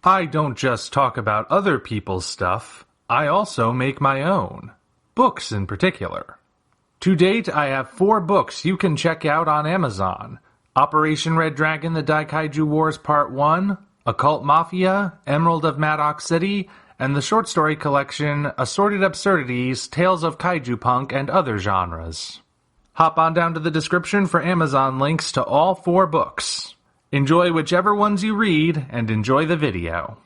I don't just talk about other people's stuff, I also make my own. Books in particular. To date, I have 4 books you can check out on Amazon. Operation Red Dragon: The Daikaiju Wars Part 1, Occult Mafia, Emerald of Maddox City, and the short story collection Assorted Absurdities, Tales of Kaiju Punk and Other Genres. Hop on down to the description for Amazon links to all 4 books. Enjoy whichever ones you read, and enjoy the video.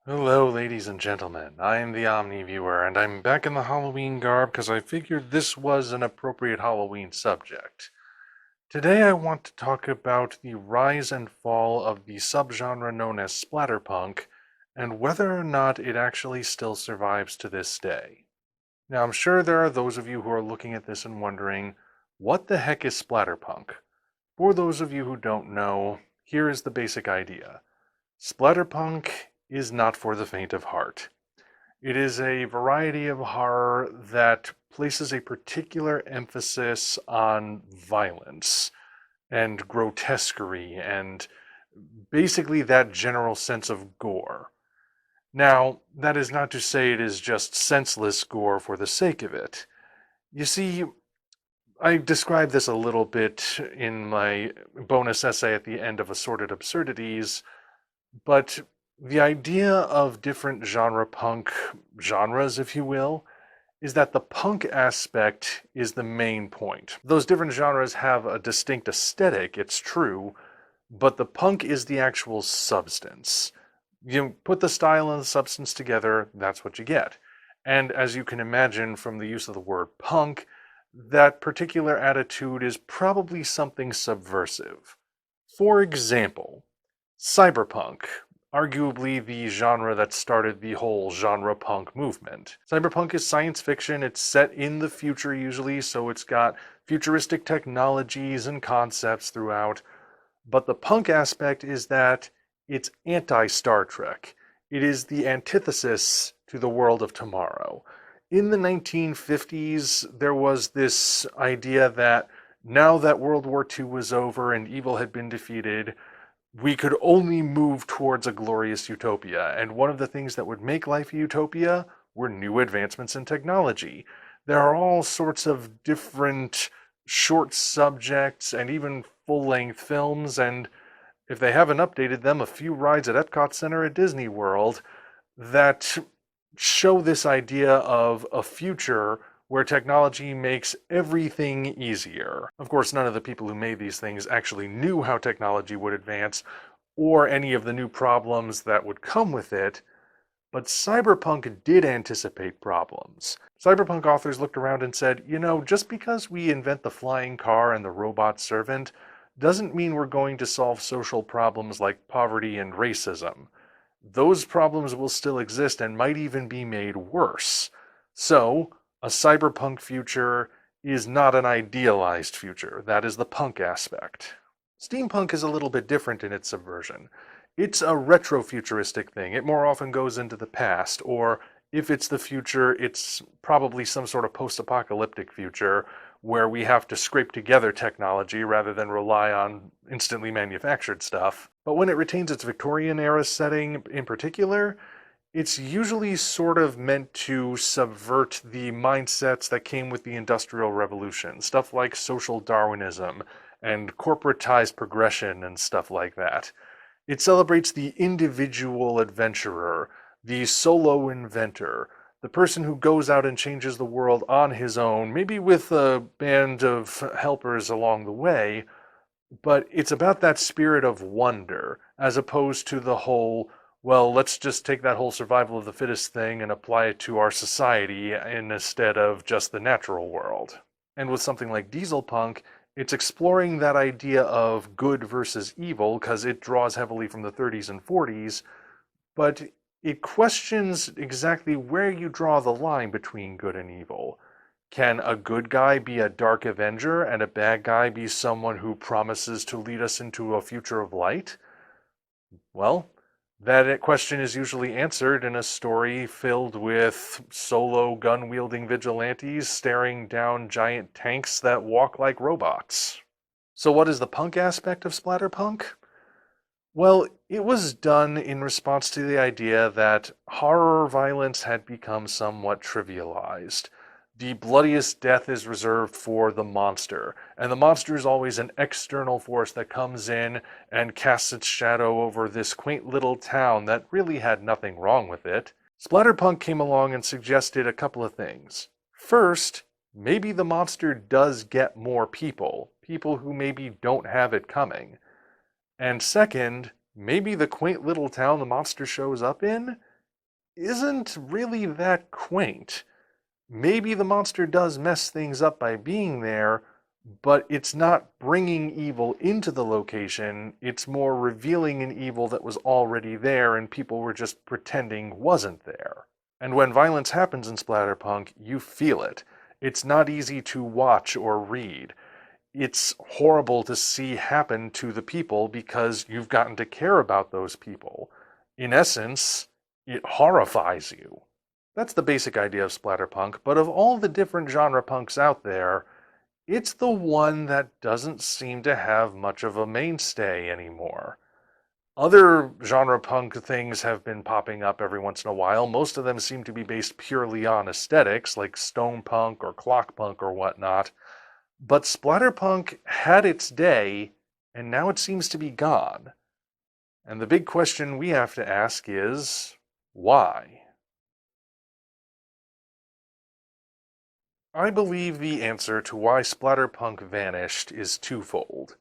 Hello, ladies and gentlemen. I am the Omni viewer, and I'm back in the Halloween garb because I figured this was an appropriate Halloween subject. Today I want to talk about the rise and fall of the subgenre known as Splatterpunk, and whether or not it actually still survives to this day. Now, I'm sure there are those of you who are looking at this and wondering, what the heck is Splatterpunk? For those of you who don't know, here is the basic idea. Splatterpunk is not for the faint of heart. It is a variety of horror that places a particular emphasis on violence and grotesquerie and basically that general sense of gore. Now, that is not to say it is just senseless gore for the sake of it. You see, I described this a little bit in my bonus essay at the end of Assorted Absurdities, but the idea of different genre punk genres, if you will, is that the punk aspect is the main point. Those different genres have a distinct aesthetic, it's true, but the punk is the actual substance. You put the style and the substance together, that's what you get. And as you can imagine from the use of the word punk, that particular attitude is probably something subversive. For example, cyberpunk, arguably the genre that started the whole genre punk movement. Cyberpunk is science fiction, it's set in the future usually, so it's got futuristic technologies and concepts throughout, but the punk aspect is that it's anti-Star Trek. It is the antithesis to the world of tomorrow. In the 1950s, there was this idea that now that World War II was over and evil had been defeated, we could only move towards a glorious utopia. And one of the things that would make life a utopia were new advancements in technology. There are all sorts of different short subjects and even full-length films, and if they haven't updated them, a few rides at Epcot Center at Disney World that show this idea of a future where technology makes everything easier. Of course, none of the people who made these things actually knew how technology would advance or any of the new problems that would come with it, but cyberpunk did anticipate problems. Cyberpunk authors looked around and said, you know, just because we invent the flying car and the robot servant doesn't mean we're going to solve social problems like poverty and racism. Those problems will still exist and might even be made worse. So, a cyberpunk future is not an idealized future. That is the punk aspect. Steampunk is a little bit different in its subversion. It's a retrofuturistic thing. It more often goes into the past, or if it's the future, it's probably some sort of post-apocalyptic future where we have to scrape together technology rather than rely on instantly manufactured stuff. But when it retains its Victorian era setting in particular, it's usually sort of meant to subvert the mindsets that came with the Industrial Revolution. Stuff like social Darwinism and corporatized progression and stuff like that. It celebrates the individual adventurer, the solo inventor, the person who goes out and changes the world on his own, maybe with a band of helpers along the way, but it's about that spirit of wonder, as opposed to the whole, well, let's just take that whole survival of the fittest thing and apply it to our society instead of just the natural world. And with something like Dieselpunk, it's exploring that idea of good versus evil, because it draws heavily from the 30s and 40s, but it questions exactly where you draw the line between good and evil. Can a good guy be a dark avenger and a bad guy be someone who promises to lead us into a future of light? Well, that question is usually answered in a story filled with solo gun-wielding vigilantes staring down giant tanks that walk like robots. So what is the punk aspect of Splatterpunk? Well, It was done in response to the idea that horror violence had become somewhat trivialized. The bloodiest death is reserved for the monster, and the monster is always an external force that comes in and casts its shadow over this quaint little town that really had nothing wrong with it. Splatterpunk came along and suggested a couple of things. First, maybe the monster does get more people, people who maybe don't have it coming. And second, maybe the quaint little town the monster shows up in isn't really that quaint. Maybe the monster does mess things up by being there, but it's not bringing evil into the location, it's more revealing an evil that was already there and people were just pretending wasn't there. And when violence happens in Splatterpunk, you feel it. It's not easy to watch or read. It's horrible to see happen to the people because you've gotten to care about those people. In essence, it horrifies you. That's the basic idea of Splatterpunk, but of all the different genre punks out there, it's the one that doesn't seem to have much of a mainstay anymore. Other genre punk things have been popping up every once in a while. Most of them seem to be based purely on aesthetics, like stone punk or clock punk or whatnot. But Splatterpunk had its day, and now it seems to be gone. And the big question we have to ask is, why? I believe the answer to why Splatterpunk vanished is twofold.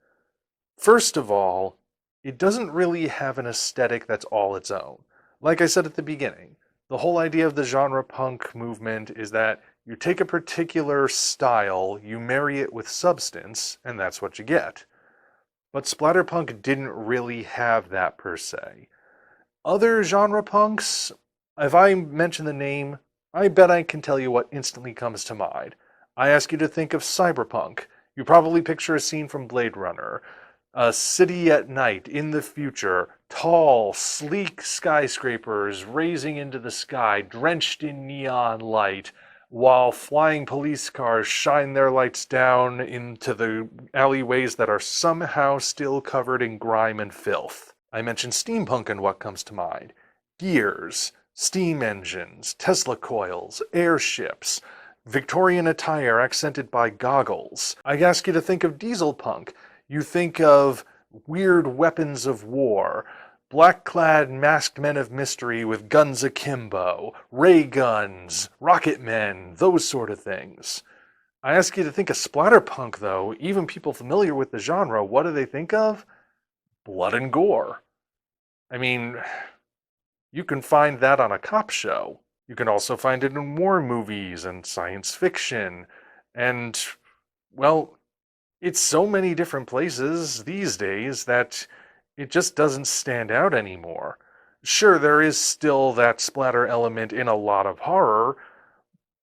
First of all, it doesn't really have an aesthetic that's all its own. Like I said at the beginning, the whole idea of the genre punk movement is that you take a particular style, you marry it with substance, and that's what you get. But Splatterpunk didn't really have that per se. Other genre punks, if I mention the name, I bet I can tell you what instantly comes to mind. I ask you to think of cyberpunk. You probably picture a scene from Blade Runner. A city at night, in the future, tall, sleek skyscrapers raising into the sky, drenched in neon light, while flying police cars shine their lights down into the alleyways that are somehow still covered in grime and filth. I mention steampunk and what comes to mind? Gears, steam engines, Tesla coils, airships, Victorian attire accented by goggles. I ask you to think of diesel punk. You think of weird weapons of war, black-clad masked men of mystery with guns akimbo, ray guns, rocket men, those sort of things. I ask you to think of splatterpunk, though. Even people familiar with the genre, what do they think of? Blood and gore. I mean, you can find that on a cop show. You can also find it in war movies and science fiction. And, well, it's so many different places these days that it just doesn't stand out anymore. Sure, there is still that splatter element in a lot of horror,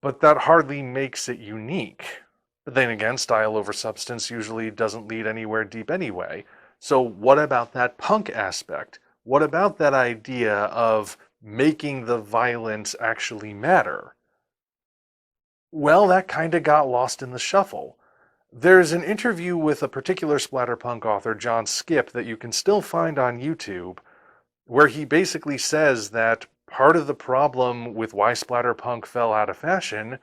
but that hardly makes it unique. But then again, style over substance usually doesn't lead anywhere deep anyway. So what about that punk aspect? What about that idea of making the violence actually matter? Well, that kind of got lost in the shuffle. There's an interview with a particular splatterpunk author, John Skip, that you can still find on YouTube, where he basically says that part of the problem with why splatterpunk fell out of fashion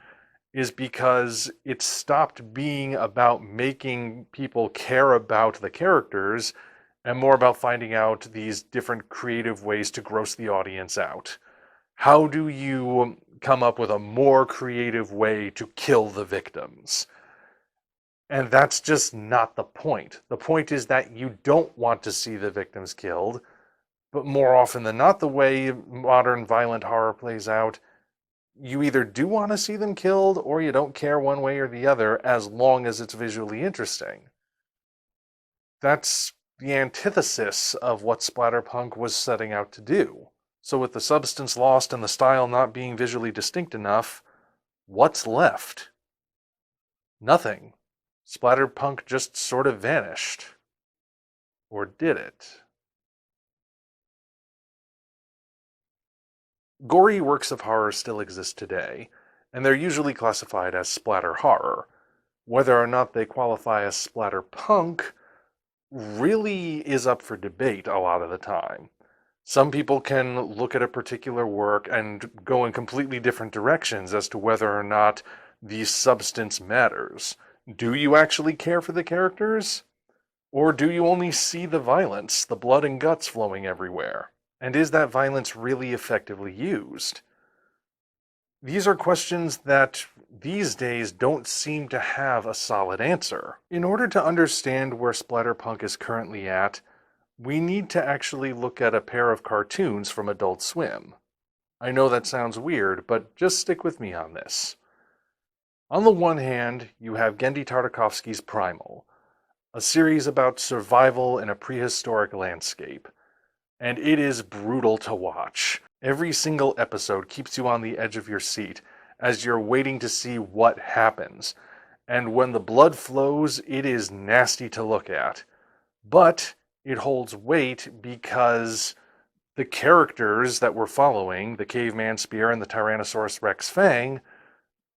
is because it stopped being about making people care about the characters and more about finding out these different creative ways to gross the audience out. How do you come up with a more creative way to kill the victims? And that's just not the point. The point is that you don't want to see the victims killed, but more often than not, the way modern violent horror plays out, you either do want to see them killed or you don't care one way or the other as long as it's visually interesting. That's the antithesis of what splatterpunk was setting out to do. So with the substance lost and the style not being visually distinct enough, what's left? Nothing. Splatterpunk just sort of vanished. Or did it? Gory works of horror still exist today, and they're usually classified as splatter horror. Whether or not they qualify as splatterpunk, really is up for debate a lot of the time. Some people can look at a particular work and go in completely different directions as to whether or not the substance matters. Do you actually care for the characters? Or do you only see the violence, the blood and guts flowing everywhere? And is that violence really effectively used? These are questions that these days don't seem to have a solid answer. In order to understand where Splatterpunk is currently at, we need to actually look at a pair of cartoons from Adult Swim. I know that sounds weird, but just stick with me on this. On the one hand, you have Genndy Tartakovsky's Primal, a series about survival in a prehistoric landscape. And it is brutal to watch. Every single episode keeps you on the edge of your seat as you're waiting to see what happens. And when the blood flows, it is nasty to look at. But it holds weight because the characters that we're following, the Caveman Spear and the Tyrannosaurus Rex Fang,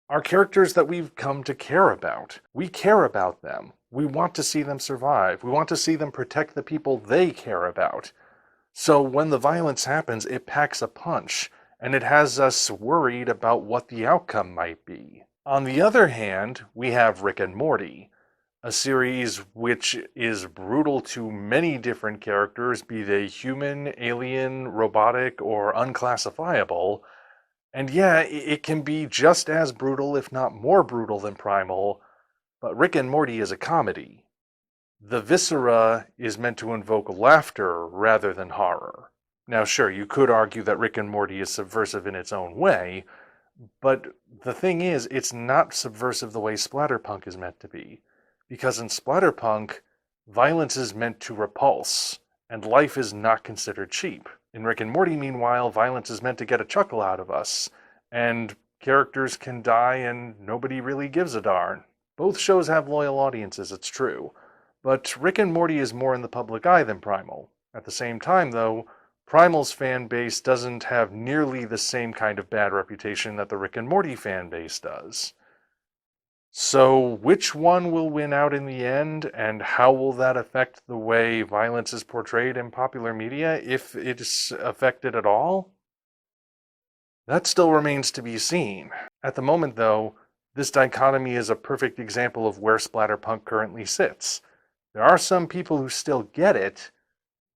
are characters that we've come to care about. We care about them. We want to see them survive. We want to see them protect the people they care about. So when the violence happens, it packs a punch, and it has us worried about what the outcome might be. On the other hand, we have Rick and Morty, a series which is brutal to many different characters, be they human, alien, robotic, or unclassifiable. And yeah, it can be just as brutal, if not more brutal than Primal, but Rick and Morty is a comedy. The viscera is meant to invoke laughter rather than horror. Now sure, you could argue that Rick and Morty is subversive in its own way, but the thing is, it's not subversive the way Splatterpunk is meant to be. Because in Splatterpunk, violence is meant to repulse, and life is not considered cheap. In Rick and Morty, meanwhile, violence is meant to get a chuckle out of us, and characters can die and nobody really gives a darn. Both shows have loyal audiences, it's true, but Rick and Morty is more in the public eye than Primal. At the same time, though, Primal's fan base doesn't have nearly the same kind of bad reputation that the Rick and Morty fan base does. So which one will win out in the end, and how will that affect the way violence is portrayed in popular media, if it's affected at all? That still remains to be seen. At the moment, though, this dichotomy is a perfect example of where Splatterpunk currently sits. There are some people who still get it,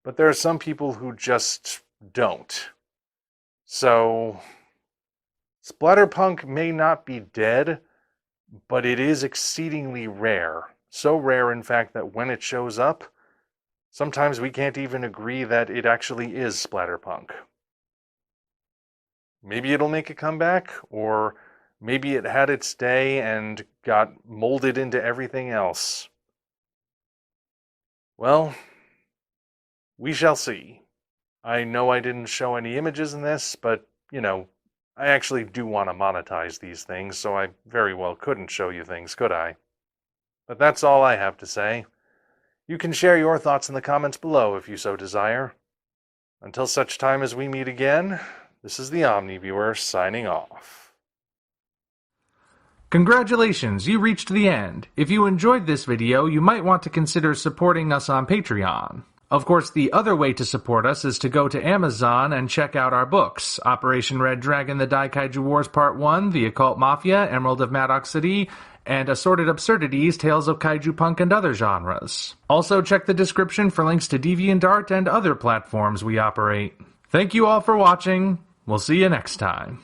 but there are some people who just don't. So, Splatterpunk may not be dead, but it is exceedingly rare. So rare, in fact, that when it shows up, sometimes we can't even agree that it actually is Splatterpunk. Maybe it'll make a comeback, or maybe it had its day and got molded into everything else. Well, we shall see. I know I didn't show any images in this, but, I actually do want to monetize these things, so I very well couldn't show you things, could I? But that's all I have to say. You can share your thoughts in the comments below if you so desire. Until such time as we meet again, this is the Omni Viewer signing off. Congratulations, you reached the end. If you enjoyed this video, you might want to consider supporting us on Patreon. Of course, the other way to support us is to go to Amazon and check out our books, Operation Red Dragon, The Daikaiju Wars Part 1, The Occult Mafia, Emerald of Maddox City, and Assorted Absurdities, Tales of Kaiju Punk and Other Genres. Also check the description for links to DeviantArt and other platforms we operate. Thank you all for watching. We'll see you next time.